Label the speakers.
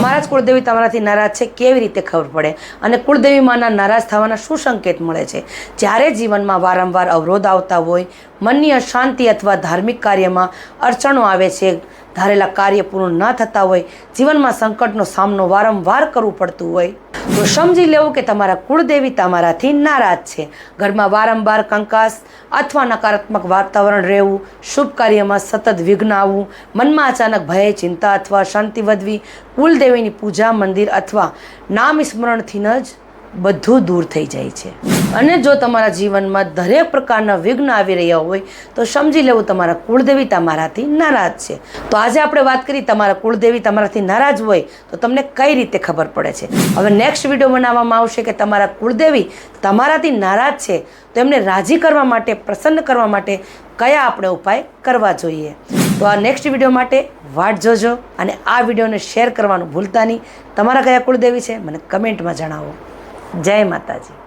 Speaker 1: તમારા જ કુળદેવી તમારાથી નારાજ છે કેવી રીતે ખબર પડે અને કુળદેવી માના નારાજ થવાના શું સંકેત મળે છે? જ્યારે જીવનમાં વારંવાર અવરોધ આવતા હોય, મનની અશાંતિ અથવા ધાર્મિક કાર્યમાં અડચણો આવે છે, ધારેલા કાર્ય પૂર્ણ ન થતા હોય, જીવનમાં સંકટનો સામનો વારંવાર કરવું પડતું હોય, તો સમજી લેવું કે તમારા કુળદેવી તમારાથી નારાજ છે. ઘરમાં વારંવાર કંકાસ અથવા નકારાત્મક વાતાવરણ રહેવું, શુભ કાર્યમાં સતત વિઘ્ન આવવું, મનમાં અચાનક ભય, ચિંતા અથવા અશાંતિ વધવી, કુલદેવીની પૂજા, મંદિર અથવા નામ સ્મરણથી જ બધું દૂર થઈ જાય છે. અને જો તમારા જીવનમાં દરેક પ્રકારના વિઘ્ન આવી રહ્યા હોય તો સમજી લેવું તમારા કુળદેવી તમારાથી નારાજ છે. તો આજે આપણે વાત કરી તમારા કુળદેવી તમારાથી નારાજ હોય તો તમને કઈ રીતે ખબર પડે છે. હવે નેક્સ્ટ વિડીયો બનાવવામાં આવશે કે તમારા કુળદેવી તમારાથી નારાજ છે તો એમને રાજી કરવા માટે, પ્રસન્ન કરવા માટે કયા આપણે ઉપાય કરવા જોઈએ. તો આ નેક્સ્ટ વિડીયો માટે વાટ જોજો અને આ વિડીયોને શેર કરવાનું ભૂલતા નહીં. તમારા કયા કુળદેવી છે મને કમેન્ટમાં જણાવો. જય માતાજી.